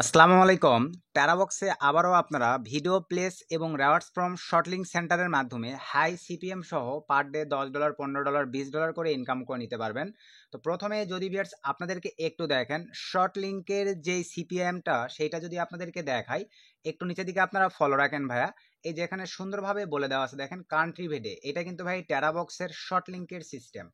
আসসালামু আলাইকুম। প্যারাবক্সে আবারও আপনারা ভিডিও প্লেস এবং রেওয়ার্ডস ফ্রম শর্টলিং সেন্টারের মাধ্যমে হাই সিপিএম সহ পার ডে $10, $15, $20 করে ইনকাম করে নিতে পারবেন। তো প্রথমে যদি ভিউয়ার্স আপনাদেরকে একটু দেখেন শর্টলিংকের যে সিপিএমটা সেইটা যদি আপনাদেরকে দেখাই, একটু নিচের দিকে আপনারা ফলো রাখেন ভাইয়া। এই যেখানে সুন্দরভাবে বলে দেওয়া আছে দেখেন কান্ট্রি ভেদে, এটা কিন্তু ভাই টেরাবক্সের শর্টলিংকের সিস্টেম।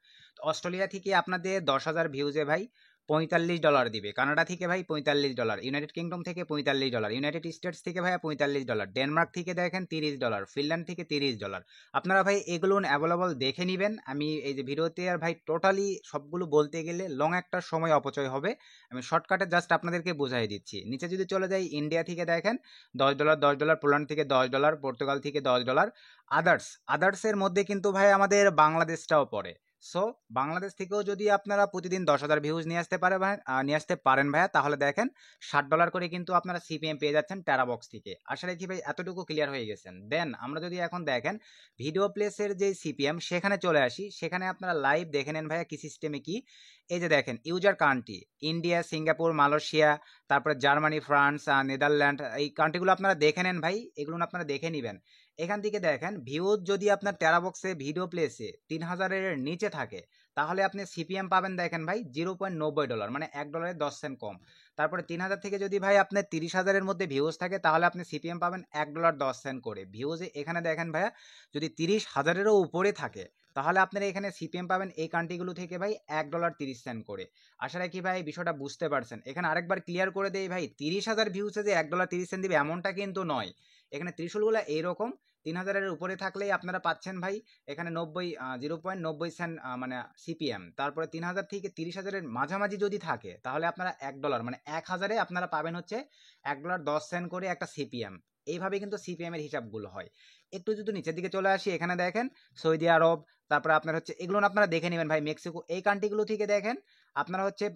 অস্ট্রেলিয়া থেকে আপনাদের 10,000 ভিউজে ভাই $45 দিবে, কানাডা থেকে ভাই $45, ইউনাইটেড কিংডম থেকে $45, ইউনাইটেড স্টেটস থেকে ভাইয়া $45, ডেনমার্ক থেকে দেখেন $30, ফিনল্যান্ড থেকে $30। আপনারা ভাই এগুলো অ্যাভেলেবল দেখে নেবেন। আমি এই যে ভিডিওতে আর ভাই টোটালি সবগুলো বলতে গেলে লং একটা সময় অপচয় হবে, আমি শর্টকাটে জাস্ট আপনাদেরকে বোঝাই দিচ্ছি। নিচে যদি চলে যাই, ইন্ডিয়া থেকে দেখেন $10, $10, পোল্যান্ড থেকে $10, পর্তুগাল থেকে $10, আদার্সের মধ্যে কিন্তু ভাই আমাদের বাংলাদেশটাও পড়ে। সো বাংলাদেশ থেকেও যদি আপনারা প্রতিদিন 10,000 ভিউজ নিয়ে আসতে পারেন ভাইয়া, তাহলে দেখেন $60 করে কিন্তু আপনারা সিপিএম পেয়ে যাচ্ছেন টেরাবক্স থেকে। আশা রাখি ভাই এতটুকু ক্লিয়ার হয়ে গেছেন। দেন আমরা যদি এখন দেখেন ভিডিও প্লেসের যে সিপিএম সেখানে চলে আসি, সেখানে আপনারা লাইভ দেখে নেন ভাইয়া কি সিস্টেমে কি। এই যে দেখেন user country India, Singapore, Malaysia, তারপরে জার্মানি, ফ্রান্স, নেদারল্যান্ড, এই কান্ট্রিগুলো আপনারা দেখে নেন ভাই, এগুলো আপনারা দেখে নেবেন। এখান থেকে দেখেন ভিউজ যদি আপনার টেরাবক্সে ভিডিও প্লেসে 3,000-এর নিচে থাকে, তাহলে আপনি সিপিএম পাবেন দেখেন ভাই $0.90, মানে $1.10 কম। তারপরে 3,000 থেকে যদি ভাই আপনার 30,000-এর মধ্যে ভিউজ থাকে, তাহলে আপনি সিপিএম পাবেন $1.10 করে। ভিউজে এখানে দেখেন ভাইয়া যদি 30,000-এরও উপরে থাকে, তাহলে আপনারা এখানে সিপিএম পাবেন এই কান্ট্রিগুলো থেকে ভাই $1.30 করে। আশা রাখি ভাই বিষয়টা বুঝতে পারছেন। এখানে আরেকবার ক্লিয়ার করে দেই ভাই, 30,000 ভিউসে যে $1.30 দিবে এমনটা কিন্তু নয়। এখানে ত্রিশূলগুলো এইরকম 3,000-এর উপরে থাকলেই আপনারা পাচ্ছেন ভাই এখানে 0.90 মানে সিপিএম। তারপরে 3,000 থেকে 30,000-এর মাঝামাঝি যদি থাকে, তাহলে আপনারা $1 মানে 1,000-এ আপনারা পাবেন হচ্ছে $1.10 করে একটা সিপিএম। এইভাবে কিন্তু সিপিএম এর হিসাবগুলো হয়। একটু যদি নিচের দিকে চলে আসি, এখানে দেখেন সৌদি আরব, তারপরে আপনার হচ্ছে এগুলো আপনারা দেখে নেবেন ভাই, মেক্সিকো, এই কান্ট্রিগুলো থেকে দেখেন আপনারা হচ্ছে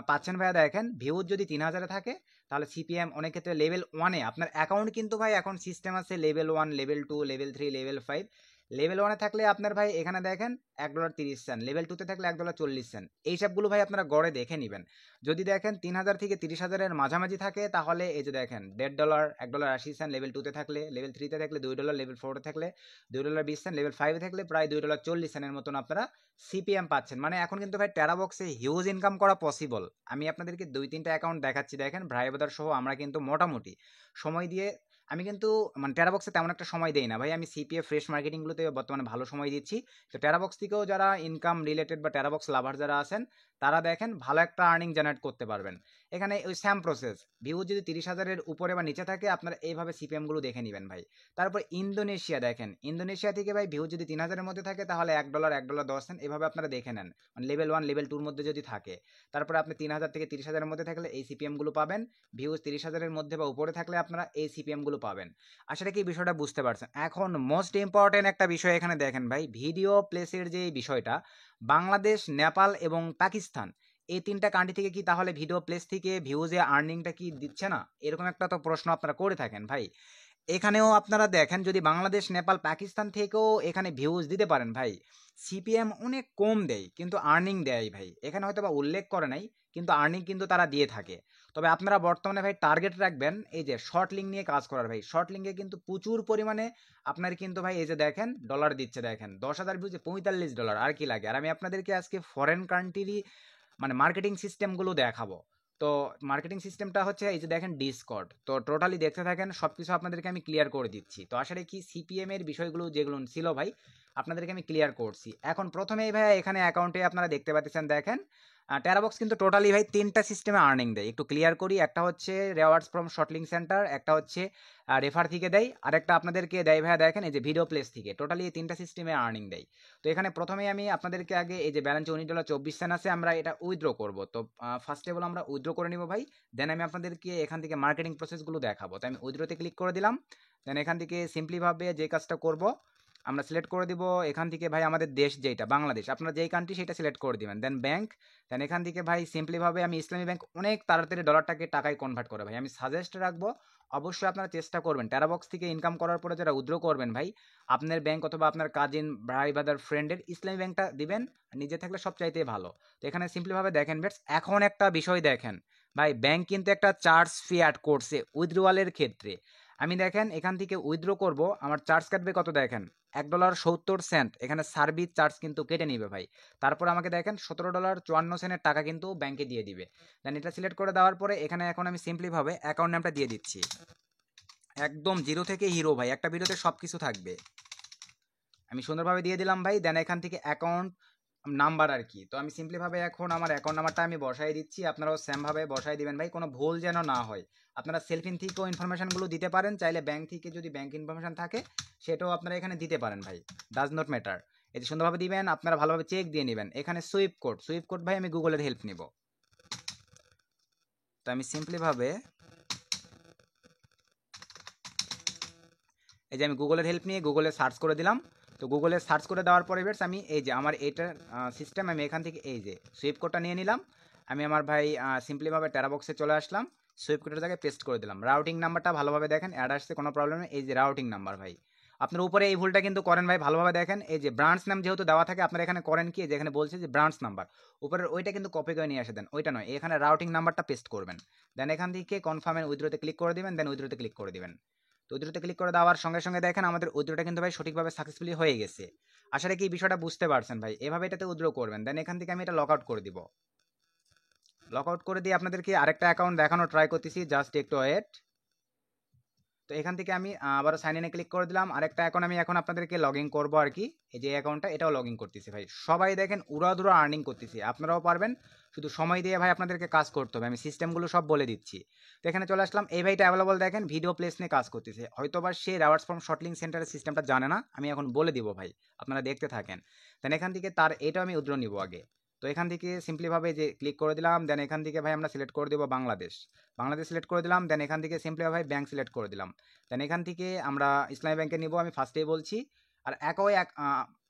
পাচ্ছেন ভাইয়া দেখেন ভিউজ যদি 3,000-এ থাকে, তাহলে সিপিএম অনেক ক্ষেত্রে লেভেল 1-এ আপনার অ্যাকাউন্ট কিন্তু ভাই এখন সিস্টেম আছে level 1, level 2, level 3, level 5। Level 1-এ থাকলে আপনার ভাই এখানে দেখেন $1.30, লেভেল 2-তে থাকলে $1.40। এই সবগুলো ভাই আপনারা গড়ে দেখে নেবেন। যদি দেখেন 3,000 থেকে 30,000-এর মাঝামাঝি থাকে, তাহলে এই যে দেখেন $1.50, $1.80, লেভেল 2-তে থাকলে, লেভেল 3-তে থাকলে $2, লেভেল 4-এ থাকলে $2.20, লেভেল 5-এ থাকলে প্রায় $2.40-এর মতন আপনারা সিপিএম পাচ্ছেন। মানে এখন কিন্তু ভাই টেরাবক্সে হিউজ ইনকাম করা পসিবল। আমি আপনাদেরকে 2-3টা অ্যাকাউন্ট দেখাচ্ছি দেখেন, ভাই ব্রাদার সহ আমরা কিন্তু মোটামুটি সময় দিয়ে, আমি কিন্তু মানে টেরাবক্সে তেমন একটা সময় দেই না ভাই, আমি সিপিএ ফ্রেশ মার্কেটিংগুলোতে বর্তমানে ভালো সময় দিচ্ছি। তো টেরাবক্স থেকেও যারা ইনকাম রিলেটেড বা টেরাবক্স লাভার যারা আছেন, তারা দেখেন ভালো একটা আর্নিং জেনারেট করতে পারবেন। এখানে ওই সেম প্রসেস, ভিউ যদি 30,000-এর উপরে বা নিচে থাকে, আপনারা এইভাবে সিপিএমগুলো দেখে নেবেন ভাই। তারপর ইন্দোনেশিয়া দেখেন, ইন্দোনেশিয়া থেকে ভাই ভিউ যদি 3,000-এর মধ্যে থাকে, তাহলে $1, $1.10 এভাবে আপনারা দেখে নেন, মানে লেভেল 1, লেভেল 2-র মধ্যে যদি থাকে। তারপরে আপনি 3,000 থেকে 30,000-এর মধ্যে থাকলে এই সিপিএমগুলো পাবেন, ভিউজ 30,000-এর মধ্যে বা উপরে থাকলে আপনারা এই সিপিএমগুলো পাবেন। আশা রাখি বিষয়টা বুঝতে পারছেন। এখন মোস্ট ইম্পর্টেন্ট একটা বিষয় এখানে দেখেন ভাই, ভিডিও প্লেসের যে বিষয়টা, বাংলাদেশ, নেপাল এবং পাকিস্তান, এই 3টা কান্ট্রি থেকে কি তাহলে ভিডিও প্লেস থেকে ভিউজে আর্নিংটা কি দিচ্ছে না? এরকম একটা তো প্রশ্ন আপনারা করে থাকেন ভাই। এখানেও আপনারা দেখেন যদি বাংলাদেশ, নেপাল, পাকিস্তান থেকেও এখানে ভিউজ দিতে পারেন ভাই, সিপিএম অনেক কম দেয় কিন্তু আর্নিং দেয় ভাই। এখানে হয়তো বা উল্লেখ করে নাই, কিন্তু আর্নিং কিন্তু তারা দিয়ে থাকে। তবে আপনারা বর্তমানে ভাই টার্গেট রাখবেন এই যে শর্ট লিঙ্ক নিয়ে কাজ করার ভাই। শর্ট লিঙ্কে কিন্তু প্রচুর পরিমাণে আপনার কিন্তু ভাই এই যে দেখেন ডলার দিচ্ছে, দেখেন 10,000 ভিউজে $45, আর কি লাগে। আর আমি আপনাদেরকে আজকে ফরেন কান্ট্রি মানে মার্কেটিং সিস্টেমগুলো দেখাবো। তো মার্কেটিং সিস্টেমটা হচ্ছে এই যে দেখেন ডিসকর্ড। তো টোটালি দেখতে থাকেন, সবকিছু আপনাদেরকে আমি ক্লিয়ার করে দিচ্ছি। তো আসলে কি সিপিএম এর বিষয়গুলো যেগুলো ছিল ভাই, আপনাদেরকে আমি ক্লিয়ার করছি। এখন প্রথমেই ভাই এখানে অ্যাকাউন্টে আপনারা দেখতে পাচ্ছেন দেখেন টেরাবক্স কিন্তু টোটালি ভাই 3টা সিস্টেমে আর্নিং দেয়। একটু ক্লিয়ার করি, একটা হচ্ছে রেওয়ার্ডস ফ্রম শর্টলিং সেন্টার, একটা হচ্ছে রেফার থেকে দেয়, আর একটা আপনাদেরকে দেয় ভাইয়া দেখেন এই যে ভিডিও প্লেস থেকে। টোটালি এই 3টা সিস্টেমে আর্নিং দেয়। তো এখানে প্রথমেই আমি আপনাদেরকে আগে এই যে ব্যালেন্সে $19.24 আছে, আমরা এটা উইথড্র করব। তো ফার্স্ট অফ অল আমরা উইথড্র করে নিব ভাই, দেন আমি আপনাদেরকে এখান থেকে মার্কেটিং প্রসেসগুলো দেখাবো। তো আমি উইথড্রতে ক্লিক করে দিলাম। দেন এখান থেকে সিম্পলিভাবে যে কাজটা করব, আমরা সিলেক্ট করে দিব এখান থেকে ভাই আমাদের দেশ যেটা বাংলাদেশ, আপনারা যেই কান্ট্রি সেটা সিলেক্ট করে দিবেন। দেন ব্যাংক, দেন এখান থেকে ভাই সিম্পলিভাবে আমি ইসলামী ব্যাংক অনেক তাড়াতাড়ি ডলারটাকে টাকায় কনভার্ট করে ভাই, আমি সাজেস্ট রাখবো অবশ্যই আপনারা চেষ্টা করবেন টেরাবক্স থেকে ইনকাম করার পরে যারা উইথড্র করবেন ভাই, আপনার ব্যাংক অথবা আপনার কাজিন ভাই বাদার ফ্রেন্ডের ইসলামী ব্যাংকটা দিবেন, নিজে থাকলে সবচাইতে ভালো। তো এখানে সিম্পলিভাবে দেখেন বেটস, এখন একটা বিষয় দেখেন ভাই ব্যাংক কিন্তু একটা চার্জ ফি অ্যাড করছে উইথড্রোয়ালের ক্ষেত্রে। আমি দেখেন এখান থেকে উইথড্র করব, আমার চার্জ কাটবে কত দেখেন, $1.70। এখানে সার্ভিস চার্জ কিন্তু কেটে নিবে ভাই। তারপর আমাকে দেখেন $17.54 টাকা কিন্তু ব্যাংকে দিয়ে দিবে। দেন এটা সিলেক্ট করে দেওয়ার পরে এখানে এখন আমি সিম্পলিভাবে অ্যাকাউন্ট নামটা দিয়ে দিচ্ছি, একদম জিরো থেকে হিরো ভাই, একটা ভিডিওতে সব কিছু থাকবে। আমি সুন্দরভাবে দিয়ে দিলাম ভাই। দেন এখান থেকে অ্যাকাউন্ট নাম্বার আর কি, তো আমি সিম্পলিভাবে এখন আমার অ্যাকাউন্ট নাম্বারটা আমি বসাই দিচ্ছি, আপনারাও সেমভাবে বসাই দিবেন ভাই, কোনো ভুল যেন না হয়। আপনারা সেলফ ইন থেকেও ইনফরমেশনগুলো দিতে পারেন, চাইলে ব্যাংক থেকে যদি ব্যাংক ইনফরমেশন থাকে সেটাও আপনারা এখানে দিতে পারেন ভাই, ডাজ নট ম্যাটার। এটি সুন্দরভাবে দিবেন, আপনারা ভালোভাবে চেক দিয়ে নেবেন। এখানে সুইপ কোড ভাই আমি গুগলের হেল্প নিব, তো আমি সিম্পলিভাবে এই যে আমি গুগলের হেল্প নিয়ে গুগলে সার্চ করে দিলাম। তো গুগলে সার্চ করে দেওয়ার পরে এবার আমি এই যে আমার এইটার সিস্টেম, আমি এখান থেকে এই যে সুইপ কোডটা নিয়ে নিলাম। আমি আমার ভাই সিম্পলিভাবে টেরাবক্সে চলে আসলাম, সুইপ কোডের জায়গায় পেস্ট করে দিলাম। রাউটিং নাম্বারটা ভালোভাবে দেখেন, অ্যাড আসছে কোনো প্রবলেম নেই, এই যে রাউটিং নাম্বার ভাই। আপনার উপরে এই ভুলটা কিন্তু করেন ভাই, ভালোভাবে দেখেন, এই যে ব্রাঞ্চ নাম যেহেতু দেওয়া থাকে আপনারা এখানে করেন কি, যেখানে বলছে যে ব্রাঞ্চ নাম্বার, উপরের ওইটা কিন্তু কপি করে নিয়ে আসে দেন, ওইটা নয়, এখানে রাউটিং নাম্বারটা পেস্ট করবেন। দেন এখান থেকে কনফার্ম এন্ড উইথড্রোতে ক্লিক করে দিবেন, দেন উইথড্রোতে ক্লিক করে দিবেন। তো উইথড্রোতে ক্লিক করে দেওয়ার সঙ্গে সঙ্গে দেখেন আমাদের উইথড্রোটা কিন্তু ভাই সঠিকভাবে সাকসেসফুলি হয়ে গেছে। আসলে কি বিষয়টা বুঝতে পারছেন ভাই, এভাবে এটাতে উইথড্র করবেন। দেন এখান থেকে আমি এটা লক আউট করে দিব, লক আউট করে দিয়ে আপনাদেরকে আরেকটা অ্যাকাউন্ট দেখানো ট্রাই করতেছি, জাস্ট একটু ওয়েট। তো এখান থেকে আমি আবারও সাইন ইনে ক্লিক করে দিলাম, আরেকটা অ্যাকাউন্ট আমি এখন আপনাদেরকে লগ ইন করবো আর কি। এই যে অ্যাকাউন্টটা এটাও লগ ইন করতেছি ভাই, সবাই দেখেন উড়াধুরা আর্নিং করতেছি, আপনারাও পারবেন, শুধু সময় দিয়ে ভাই আপনাদেরকে কাজ করতে হবে, আমি সিস্টেমগুলো সব বলে দিচ্ছি। তো এখানে চলে আসলাম, এই ভাইটা অ্যাভেলেবল দেখেন ভিডিও প্লেস নিয়ে কাজ করতেছে, হয়তো বা সে রিওয়ার্ডস ফ্রম শর্টলিং সেন্টারের সিস্টেমটা জানে না, আমি এখন বলে দিব ভাই, আপনারা দেখতে থাকেন। দেন এখান থেকে তার এটাও আমি উইথড্র নিব আগে। তো এখান থেকে সিম্পলিভাবে যে ক্লিক করে দিলাম, দেন এখান থেকে ভাই আমরা সিলেক্ট করে দেবো বাংলাদেশ, বাংলাদেশ সিলেক্ট করে দিলাম। দেন এখান থেকে সিম্পলিভাবে ব্যাংক সিলেক্ট করে দিলাম। দেন এখান থেকে আমরা ইসলামী ব্যাংকে নিব, আমি ফার্স্টেই বলছি। আর একই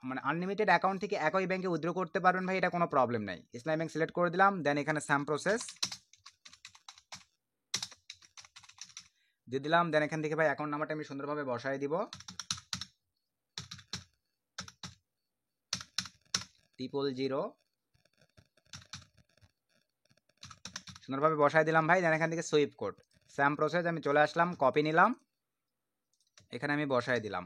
মানে আনলিমিটেড অ্যাকাউন্ট থেকে একই ব্যাংকে উইথড্র করতে পারবেন ভাই, এটা কোনো প্রবলেম নাই। ইসলামী ব্যাংক সিলেক্ট করে দিলাম, দেন এখানে সাম প্রসেস দিয়ে দিলাম। দেন এখান থেকে ভাই অ্যাকাউন্ট নাম্বারটা আমি সুন্দরভাবে বসাই দিব, 000, সুন্দরভাবে বসাই দিলাম ভাই। দেন এখান থেকে সুইপ কোড স্যাম প্রসেস আমি চলে আসলাম, কপি নিলাম, এখানে আমি বসাই দিলাম।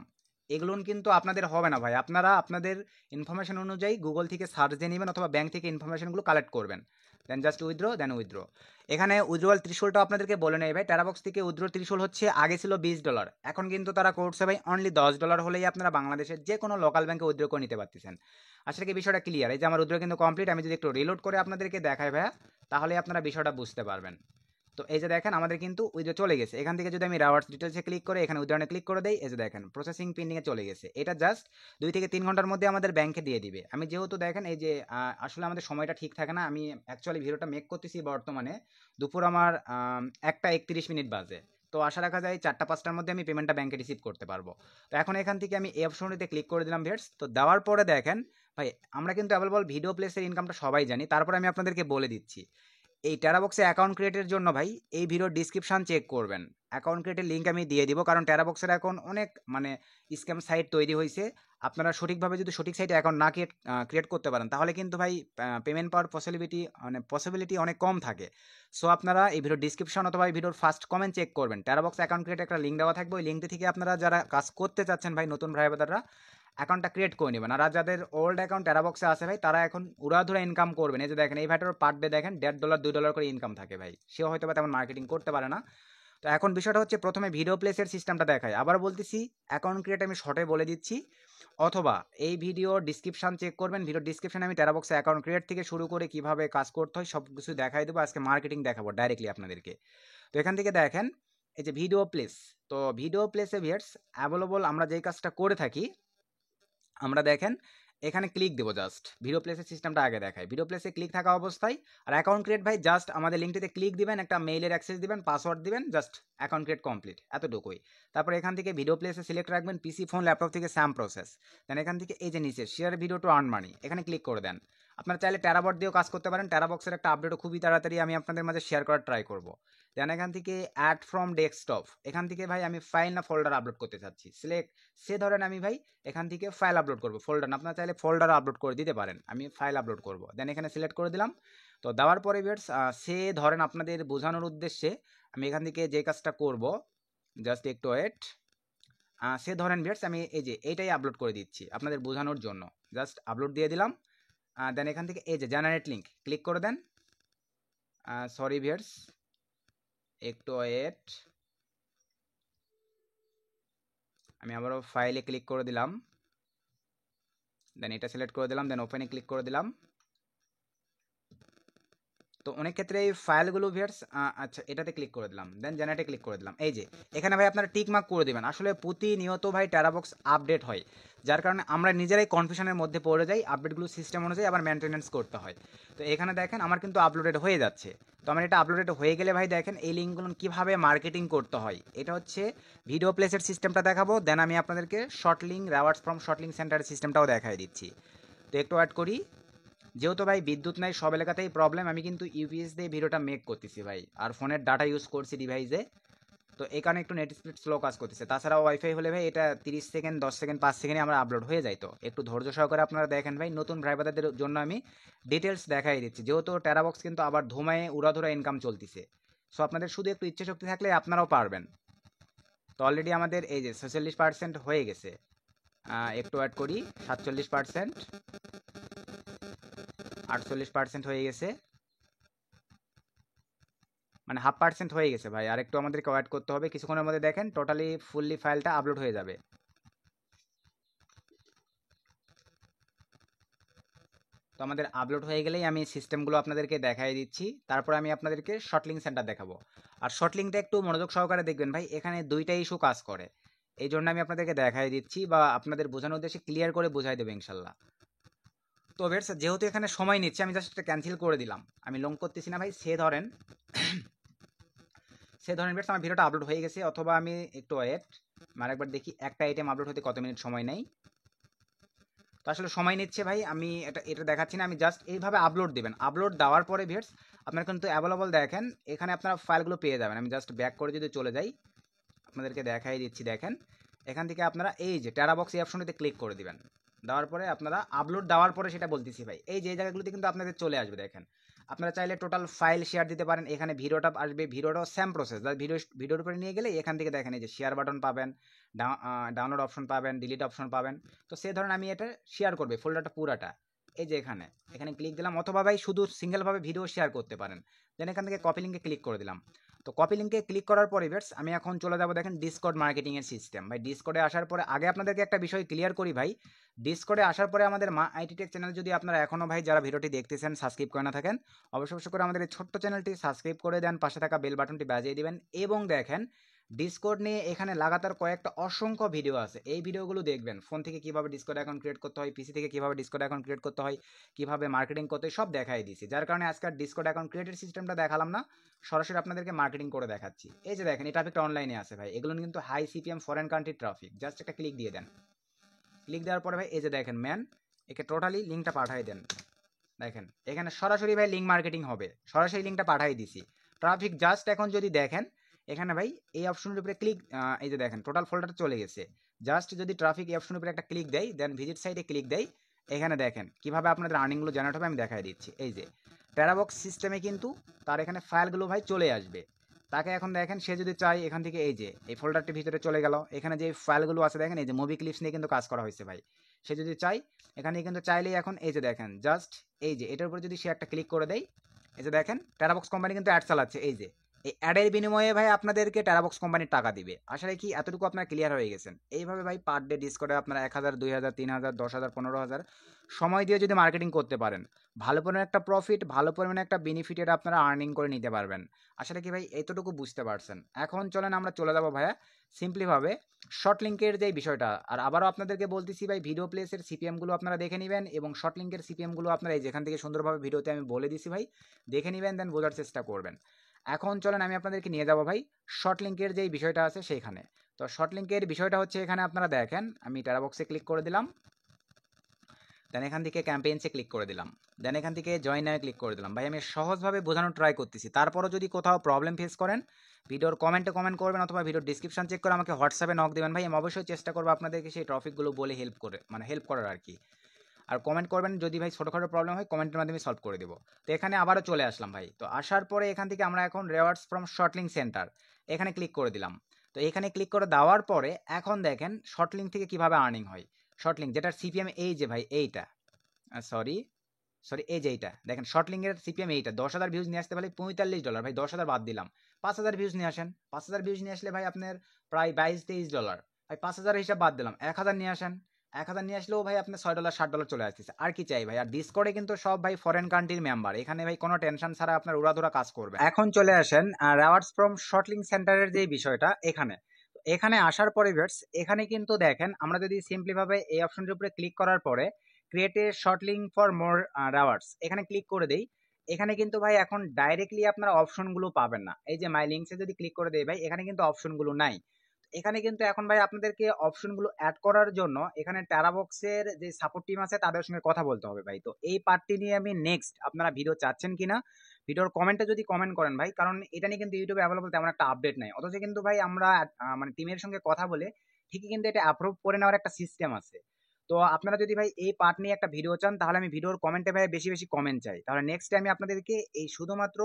এগুলো কিন্তু আপনাদের হবে না ভাই, আপনারা আপনাদের ইনফরমেশন অনুযায়ী গুগল থেকে সার্চ দিয়ে নেবেন অথবা ব্যাংক থেকে ইনফরমেশনগুলো কালেক্ট করবেন। দেন জাস্ট উইথড্র, দেন উইথড্র। এখানে উইথড্রোয়াল ত্রিশূলটা আপনাদেরকে বলে নেই ভাই, টেরাবক্স থেকে উইথড্র ত্রিশূল হচ্ছে আগে ছিল $20, এখন কিন্তু তারা করছে ভাই অনলি $10 হলেই আপনারা বাংলাদেশের যে কোনো লোকাল ব্যাংকে উইথড্র করে নিতে পারতেছেন। আসলে কি বিষয়টা ক্লিয়ার? এই যে আমার উইথড্র কিন্তু কমপ্লিট, আমি যদি একটু রিলোড করে আপনাদেরকে দেখাই ভাইয়া, তাহলে আপনারা বিষয়টা বুঝতে পারবেন। তো এই যে দেখেন আমাদের কিন্তু উইথড্র চলে গেছে। এখান থেকে যদি আমি রিওয়ার্ডস ডিটেলসে ক্লিক করে এখানে উইথড্রনে ক্লিক করে দেই, এই যে দেখেন প্রসেসিং পেন্ডিংয়ে চলে গেছে। এটা জাস্ট 2 থেকে 3 ঘন্টার মধ্যে আমাদের ব্যাংকে দিয়ে দিবে। আমি যেহেতু দেখেন এই যে আসলে আমাদের সময়টা ঠিক থাকে না, আমি অ্যাকচুয়ালি ভিডিওটা মেক করতেছি বর্তমানে দুপুর আমার 1টা 31 মিনিট বাজে। তো আশা রাখা যায় 4টা 5টার মধ্যে আমি পেমেন্টটা ব্যাংকে রিসিভ করতে পারবো। তো এখন এখান থেকে আমি এই অপশনটিতে ক্লিক করে দিলাম ভিউয়ার্স। তো দেওয়ার পরে দেখেন ভাই আমরা কিন্তু অ্যাভেলেবল ভিডিও প্লেসের ইনকামটা সবাই জানি, তারপরে আমি আপনাদেরকে বলে দিচ্ছি। এই টেরাবক্সে অ্যাকাউন্ট ক্রিয়েটের জন্য ভাই এই ভিডিওর ডিসক্রিপশন চেক করবেন, অ্যাকাউন্ট ক্রিয়েটের লিঙ্ক আমি দিয়ে দিব, কারণ টেরাবক্সের এখন অনেক মানে স্ক্যাম সাইট তৈরি হয়েছে। আপনারা সঠিকভাবে যদি সঠিক সাইটে অ্যাকাউন্ট না ক্রিয়েট করতে পারেন তাহলে কিন্তু ভাই পেমেন্ট পাওয়ার পসিবিলিটি অনেক কম থাকে। সো আপনারা এই ভিডিওর ডিসক্রিপশন অথবা এই ভিডিওর ফার্স্ট কমেন্ট চেক করবেন, টেরাবক্স অ্যাকাউন্ট ক্রিয়েট একটা লিঙ্ক দেওয়া থাকবে, ওই লিঙ্কটি থেকে আপনারা যারা কাজ করতে চাচ্ছেন ভাই নতুন ভাই বোনেরা অ্যাকাউন্টটা ক্রিয়েট করে নেবেন। আর যাদের ওল্ড অ্যাকাউন্ট টেরাবক্সে আছে ভাই তারা এখন উড়াধুরা ইনকাম করবেন। এই যে দেখেন এই ভাইটার পার ডে দেখেন $1.5 $2 করে ইনকাম থাকে ভাই, সেও হয়তো বা তেমন মার্কেটিং করতে পারে না। তো এখন বিষয়টা হচ্ছে প্রথমে ভিডিও প্লেসের সিস্টেমটা দেখায়, আবার বলতেছি অ্যাকাউন্ট ক্রিয়েট আমি শর্টে বলে দিচ্ছি, অথবা এই ভিডিও ডিসক্রিপশন চেক করবেন, ভিডিও ডিসক্রিপশনে আমি টেরাবক্সে অ্যাকাউন্ট ক্রিয়েট থেকে শুরু করে কিভাবে কাজ করতে হয় সব কিছু দেখাই দেবো, আজকে মার্কেটিং দেখাবো ডাইরেক্টলি আপনাদেরকে। তো এখান থেকে দেখেন এই যে ভিডিও প্লেস, তো ভিডিও প্লেসে ভিউয়ার্স অ্যাভেলেবল আমরা যেই কাজটা করে থাকি, আমরা দেখেন এখানে ক্লিক দেবো, জাস্ট ভিডিও প্লেসের সিস্টেমটা আগে দেখায়। ভিডিও প্লেসে ক্লিক থাকা অবস্থায় আর অ্যাকাউন্ট ক্রিয়েট ভাই জাস্ট আমাদের লিঙ্কটিতে ক্লিক দিবেন, একটা মেইলের অ্যাক্সেস দিবেন, পাসওয়ার্ড দিবেন, জাস্ট অ্যাকাউন্ট ক্রিয়েট কমপ্লিট, এতটুকুই। তারপর এখান থেকে ভিডিও প্লেসে সিলেক্ট রাখবেন পিসি, ফোন, ল্যাপটপ থেকে স্যাম প্রসেস। দেন এখান থেকে এই যে নিচে share video to earn money, এখানে ক্লিক করে দেন। আপনারা চাইলে ট্যারাবট দিয়েও কাজ করতে পারেন। ট্যারাবক্সের একটা আপডেটও খুবই তাড়াতাড়ি আমি আপনাদের মাঝে শেয়ার করার ট্রাই করবো। দেন এখান থেকে অ্যাড ফ্রম ডেস্কটপ, এখান থেকে ভাই আমি ফাইল না ফোল্ডার আপলোড করতে চাচ্ছি, সিলেক্ট। সে ধরেন আমি ভাই এখান থেকে ফাইল আপলোড করবো, ফোল্ডার না, আপনারা চাইলে ফোল্ডার আপলোড করে দিতে পারেন। আমি ফাইল আপলোড করবো, দেন এখানে সিলেক্ট করে দিলাম। তো দেওয়ার পরে ভিউয়ার্স সে ধরেন আপনাদের বোঝানোর উদ্দেশ্যে আমি এখান থেকে যে কাজটা করব, জাস্ট একটু ওয়েট। সে ধরেন ভিউয়ার্স আমি এই যে এইটাই আপলোড করে দিচ্ছি আপনাদের বোঝানোর জন্য, জাস্ট আপলোড দিয়ে দিলাম। দেন এখান থেকে এই যে জেনারেট লিঙ্ক ক্লিক করে দেন। সরি ভিউয়ার্স, একটু ওয়েট, আমি আবারও ফাইলে ক্লিক করে দিলাম, দেন এটা সিলেক্ট করে দিলাম, দেন ওপেনে ক্লিক করে দিলাম। তো অনেক ক্ষেত্রে এই ফাইলগুলো ভিউয়ার্স আচ্ছা এটাতে ক্লিক করে দিলাম, দেন জেনারেটে ক্লিক করে দিলাম। এই যে এখানে ভাই আপনারা টিক মার্ক করে দিবেন। আসলে প্রতিনিয়ত ভাই ট্যারাবক্স আপডেট হয়, যার কারণে আমরা নিজেরাই কনফিউশনের মধ্যে পড়ে যাই, আপডেটগুলো সিস্টেম অনুযায়ী আবার মেনটেনেন্স করতে হয়। তো এখানে দেখেন আমার কিন্তু আপলোডেড হয়ে যাচ্ছে। তো আমার এটা আপলোডেড হয়ে গেলে ভাই দেখেন এই লিঙ্কগুলো কীভাবে মার্কেটিং করতে হয়, এটা হচ্ছে ভিডিও প্লেসের সিস্টেমটা দেখাবো। দেন আমি আপনাদেরকে short link, rewards from short link সেন্টারের সিস্টেমটাও দেখাই দিচ্ছি। তো একটু অ্যাড করি। যেহেতু ভাই বিদ্যুৎ নাই, সব এলাকাতেই প্রবলেম, আমি কিন্তু ইউপিএস দিয়ে ভিডিওটা মেক করতেছি ভাই, আর ফোনের ডাটা ইউজ করছি ডিভাইসে। তো এই কারণে একটু নেট স্পিড স্লো কাজ করতেছে। তাছাড়া ওয়াইফাই হলে ভাই এটা 30 সেকেন্ড, 10 সেকেন্ড, 5 সেকেন্ডে আমার আপলোড হয়ে যায়। তো একটু ধৈর্য সহকারে আপনারা দেখেন ভাই, নতুন ড্রাইভারদের জন্য আমি ডিটেলস দেখাই দিচ্ছি, যেহেতু ট্যারাবক্স কিন্তু আবার ধুমায় উড়াধুরা ইনকাম চলতেছে। সো আপনাদের শুধু একটু ইচ্ছে শক্তি থাকলে আপনারাও পারবেন। তো অলরেডি আমাদের এই যে 46% হয়ে গেছে। একটু অ্যাড করি, 47%, 48% হয়ে গেছে, মানে 0.5% হয়ে গেছে ভাই। আর একটু আমাদেরকে ওয়েট করতে হবে, কিছুক্ষণের মধ্যে দেখেন টোটালি ফুললি ফাইলটা আপলোড হয়ে যাবে। তো আমাদের আপলোড হয়ে গেলেই আমি সিস্টেমগুলো আপনাদেরকে দেখাই দিচ্ছি। তারপর আমি আপনাদেরকে শর্ট লিঙ্ক সেন্টার দেখাবো। আর শর্ট লিঙ্কটা একটু মনোযোগ সহকারে দেখবেন ভাই, এখানে দুইটা ইস্যু কাজ করে, এই জন্য আমি আপনাদেরকে দেখাই দিচ্ছি বা আপনাদের বোঝানোর উদ্দেশ্যে ক্লিয়ার করে বোঝাই দেবো ইনশাল্লাহ। তো বেশ, যেহেতু এখানে সময় নিচ্ছে আমি জাস্ট ক্যান্সেল করে দিলাম, আমি লং করতেছি না ভাই। সে ধরেন বেশ আমার ভিডিওটা আপলোড হয়ে গেছে, অথবা আমি একটু ওয়েট, আর একবার দেখি একটা আইটেম আপলোড হতে কত মিনিট সময় নেই। তো আসলে সময় নিচ্ছে ভাই, আমি এটা দেখাচ্ছি না, আমি জাস্ট এইভাবে আপলোড দেবেন। আপলোড দেওয়ার পরে ভিউয়ার্স আপনারা কিন্তু অ্যাভেলেবল দেখেন এখানে আপনারা ফাইলগুলো পেয়ে যাবেন। আমি জাস্ট ব্যাক করে যদি চলে যাই আপনাদেরকে দেখাই দিচ্ছি। দেখেন এখান থেকে আপনারা এই যে ট্যারাবক্স এই অপশনটিতে ক্লিক করে দিবেন। দেওয়ার পরে আপনারা আপলোড দেওয়ার পরে সেটা বলতেছি ভাই, এই যে জায়গাগুলোতে কিন্তু আপনাদের চলে আসবে। দেখেন আপনারা চাইলে টোটাল ফাইল শেয়ার দিতে পারেন, এখানে ভিডিওটা আসবে, ভিডিওটাও সেম প্রসেস। ভিডিওর উপরে নিয়ে গেলে এখান থেকে দেখেন এই যে শেয়ার বাটন পাবেন, ডাউনলোড অপশন পাবেন, ডিলিট অপশন পাবেন। তো সে ধরেন আমি এটা শেয়ার করবে ফোল্ডারটা পুরাটা, এই যে এখানে ক্লিক দিলাম, অথবা ভাই শুধু সিঙ্গেলভাবে ভিডিও শেয়ার করতে পারেন। দেন এখান থেকে কপি লিঙ্কে ক্লিক করে দিলাম। তো কপি লিঙ্কে ক্লিক করার পরে ভিউয়ার্স আমি এখন চলে যাব দেখেন ডিসকর্ড মার্কেটিংয়ের সিস্টেম। ভাই ডিসকর্ডে আসার পরে আগে আপনাদেরকে একটা বিষয় ক্লিয়ার করি ভাই, ডিসকর্ডে আসার পরে আমাদের মা আইটি টেক চ্যানেল যদি আপনারা এখনও ভাই যারা ভিডিওটি দেখতেছেন সাবস্ক্রাইব করে না থাকেন, অবশ্যই করে আমাদের এই ছোট্ট চ্যানেলটি সাবস্ক্রাইব করে দেন, পাশে থাকা বেল বাটনটি বাজিয়ে দিবেন, এবং দেখেন ডিসকর্ড নিয়ে এখানে লাগাতার কয়েকটা অসংখ্য ভিডিও আছে, এই ভিডিওগুলো দেখবেন। ফোন থেকে কীভাবে ডিসকর্ড অ্যাকাউন্ট ক্রিয়েট করতে হয়, পিসি থেকে কীভাবে ডিসকর্ড অ্যাকাউন্ট ক্রিয়েট করতে হয়, কীভাবে মার্কেটিং করতে হয়, সব দেখাই দিয়েছি। যার কারণে আজকাল ডিসকর্ড অ্যাকাউন্ট ক্রিয়েটের সিস্টেমটা দেখালাম না, সরাসরি আপনাদেরকে মার্কেটিং করে দেখাচ্ছি। এই যে দেখেন এই ট্রাফিকটা অনলাইনে আছে ভাই, এগুলো কিন্তু high CPM foreign country traffic. Just একটা ক্লিক দিয়ে দেন, ক্লিক দেওয়ার পরে ভাই এই যে দেখেন ম্যান, একে টোটালি লিঙ্কটা পাঠাই দেন। দেখেন এখানে সরাসরি ভাই লিঙ্ক মার্কেটিং হবে, সরাসরি লিঙ্কটা পাঠাই দিছি। ট্রাফিক জাস্ট এখন যদি দেখেন এখানে ভাই এই অপশনের উপরে ক্লিক, এই যে দেখেন টোটাল ফোল্ডার চলে গেছে। জাস্ট যদি ট্রাফিক এই অপশনের উপরে একটা ক্লিক দেয়, দেন ভিজিট সাইটে ক্লিক দেয়, এখানে দেখেন কিভাবে আপনাদের আর্নিংগুলো জেনারেট হবে আমি দেখাই দিচ্ছি। এই যে ট্যারাবক্স সিস্টেমে কিন্তু তার এখানে ফাইলগুলো ভাই চলে আসবে। তাকে এখন দেখেন সে যদি চায় এখান থেকে এই যে এই ফোল্ডারটির ভিতরে চলে গেল, এখানে যে ফাইলগুলো আছে দেখেন এই যে মুভি ক্লিপস নিয়ে কিন্তু কাজ করা হয়েছে ভাই। সে যদি চায় এখানে কিন্তু চাইলেই এখন এই যে দেখেন জাস্ট এই যে এটার উপরে যদি সে একটা ক্লিক করে দেয়, এই যে দেখেন ট্যারাবক্স কোম্পানি কিন্তু অ্যাড চালাচ্ছে। এই যে এই অ্যাডের বিনিময়ে ভাই আপনাদেরকে ট্যারাবক্স কোম্পানির টাকা দিবে। আসলে কি এতটুকু আপনারা ক্লিয়ার হয়ে গেছেন? এইভাবে ভাই পার ডে ডিসকর্ডে আপনারা 1000, 2000, 3000, 10,000, 15,000 সময় দিয়ে যদি মার্কেটিং করতে পারেন, ভালো পরিমাণে একটা প্রফিট, ভালো পরিমাণে একটা বেনিফিটের আপনারা আর্নিং করে নিতে পারবেন। আসলে কি ভাই এতটুকু বুঝতে পারছেন? এখন চলেন আমরা চলে যাবো ভাইয়া সিম্পলিভাবে শর্ট লিঙ্কের যে বিষয়টা। আর আবারও আপনাদেরকে বলতেছি ভাই ভিডিও প্লেসের সিপিএমগুলো আপনারা দেখে নেবেন, এবং শর্ট লিঙ্কের সিপিএমগুলো আপনারা এই যেখান থেকে সুন্দরভাবে ভিডিওতে আমি বলে দিছি ভাই দেখে নেবেন, দেন বোঝার চেষ্টা করবেন। এখন চলেন আমি আপনাদেরকে নিয়ে যাব ভাই শর্ট লিঙ্কের যেই বিষয়টা আছে সেইখানে। তো শর্ট লিঙ্কের বিষয়টা হচ্ছে এখানে আপনারা দেখেন, আমি টেরাবক্সে ক্লিক করে দিলাম, দেন এখান থেকে ক্যাম্পেইনসে ক্লিক করে দিলাম, দেন এখান থেকে জয়েন নাও ক্লিক করে দিলাম। ভাই আমি সহজভাবে বোঝানোর ট্রাই করতেছি, তারপরও যদি কোথাও প্রবলেম ফেস করেন ভিডিওর কমেন্টে কমেন্ট করবেন অথবা ভিডিওর ডিসক্রিপশন চেক করে আমাকে হোয়াটসঅ্যাপে নক দেবেন ভাই, আমি অবশ্যই চেষ্টা করবো আপনাদেরকে সেই টপিকগুলো বলে হেল্প করার আর কি। আর কমেন্ট করবেন যদি ভাই ছোটোখাটো প্রবলেম হয় কমেন্টের মাধ্যমে সলভ করে দেবো। তো এখানে আবারও চলে আসলাম ভাই। তো আসার পরে এখান থেকে আমরা এখন রিওয়ার্ডস ফ্রম শর্টলিঙ্ক সেন্টার এখানে ক্লিক করে দিলাম। তো এখানে ক্লিক করে দেওয়ার পরে এখন দেখেন শর্টলিঙ্ক থেকে কিভাবে আর্নিং হয়। শর্টলিঙ্ক যেটার সিপিএম এই যে ভাই এইটা, সরি এই যে এইটা দেখেন শর্টলিঙ্কের সিপিএম এইটা 10,000 ভিউজ নিয়ে আসতে পারলে $45 ভাই, 10,000 বাদ দিলাম, 5,000 ভিউজ নিয়ে আসেন, 5,000 ভিউজ নিয়ে আসলে ভাই আপনার প্রায় $22-23 ভাই, 5,000 হিসাব বাদ দিলাম, 1,000 নিয়ে আসেন, 1,000 নিয়ে আসলেও ভাই আপনার $6-7 চলে আসতেছে। আর কি চাই ভাই? আর ডিসকর্ডে কিন্তু সব ভাই ফরেন কান্ট্রির মেম্বার, এখানে ভাই কোনো টেনশন ছাড়া আপনার উড়াধুরা কাজ করবে। এখন চলে আসেন রিওয়ার্ডস ফ্রম শর্টলিঙ্ক সেন্টারের যে বিষয়টা এখানে। এখানে আসার পরে ভিউয়ার্স এখানে কিন্তু দেখেন আমরা যদি সিম্পলি ভাবে এই অপশনটির উপরে ক্লিক করার পরে create a short link for more rewards এখানে ক্লিক করে দেই, এখানে কিন্তু ভাই এখন ডাইরেক্টলি আপনারা অপশনগুলো পাবেন না। এই যে মাই লিঙ্কসে যদি ক্লিক করে দেই ভাই এখানে কিন্তু অপশনগুলো নাই। এখানে কিন্তু এখন ভাই আপনাদেরকে অপশনগুলো অ্যাড করার জন্য এখানে টেরাবক্সের যে সাপোর্ট টিম আছে তাদের সঙ্গে কথা বলতে হবে ভাই। তো এই পার্টটি নিয়ে আমি নেক্সট আপনারা ভিডিও চাচ্ছেন কিনা ভিডিওর কমেন্টে যদি কমেন্ট করেন ভাই, কারণ এটা নিয়ে কিন্তু ইউটিউবে অ্যাভেলেবল তেমন একটা আপডেট নাই, অথচ কিন্তু ভাই আমরা মানে টিমের সঙ্গে কথা বলে ঠিকই কিন্তু এটা অ্যাপ্রুভ করে নেওয়ার একটা সিস্টেম আছে। তো আপনারা যদি ভাই এই পার্ট নিয়ে একটা ভিডিও চান তাহলে আমি ভিডিওর কমেন্টে ভাই বেশি বেশি কমেন্ট চাই, তাহলে নেক্সট আমি আপনাদেরকে এই শুধুমাত্র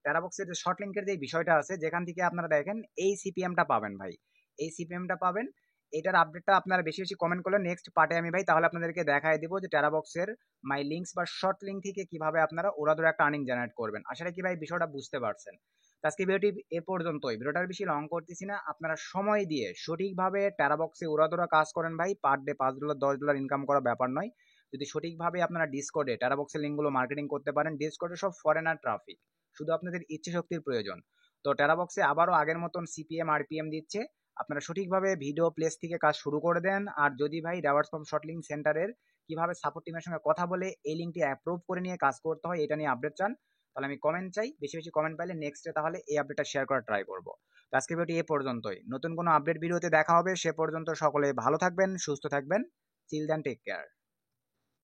টেরাবক্সের যে শর্ট লিঙ্কের যে বিষয়টা আছে যেখান থেকে আপনারা দেখেন এই সিপিএমটা পাবেন ভাই, এই সিপিএমটা পাবেন, এটার আপডেটটা আপনারা বেশি বেশি কমেন্ট করলে নেক্সট পার্টে আমি ভাই তাহলে আপনাদেরকে দেখাই দিব যে টেরাবক্সের মাই লিঙ্কস বা শর্ট লিঙ্ক থেকে কিভাবে আপনারা ওরাদুরা একটা আর্নিং জেনারেট করবেন। আশা রাখি ভাই বিষয়টা বুঝতে পারছেন। আজকে ভিডিওটি এ পর্যন্তই, ভিডিওটার বেশি লং করতেছি না, আপনারা সময় দিয়ে সঠিকভাবে টেরাবক্সে উড়াদুরা কাজ করেন ভাই, পার ডে $5-10 ইনকাম করা ব্যাপার নয়। যদি সঠিকভাবে আপনারা ডিসকর্ডে টেরাবক্সের লিঙ্কগুলো মার্কেটিং করতে পারেন, ডিসকর্ডে সব ফরেনার ট্রাফিক, শুধু আপনাদের ইচ্ছে শক্তির প্রয়োজন। তো টেরাবক্সে আবারও আগের মতন সিপিএম আরপিএম দিচ্ছে, আপনারা সঠিকভাবে ভিডিও প্লেস থেকে কাজ শুরু করে দেন। আর যদি ভাই রিওয়ার্ডস ফ্রম শর্ট লিঙ্ক সেন্টারের কিভাবে সাপোর্ট টিমের সঙ্গে কথা বলে এই লিঙ্কটি অ্যাপ্রুভ করে নিয়ে কাজ করতে হয় এটা নিয়ে আপডেট চান তাহলে আমি কমেন্ট চাই, বেশি বেশি কমেন্ট পাইলে নেক্সটে তাহলে এই আপডেটটা শেয়ার করার ট্রাই করবো। তো আজকে ভিডিওটি এ পর্যন্তই, নতুন কোনো আপডেট ভিডিওতে দেখা হবে, সে পর্যন্ত সকলে ভালো থাকবেন, সুস্থ থাকবেন, চিল দেন, টেক কেয়ার।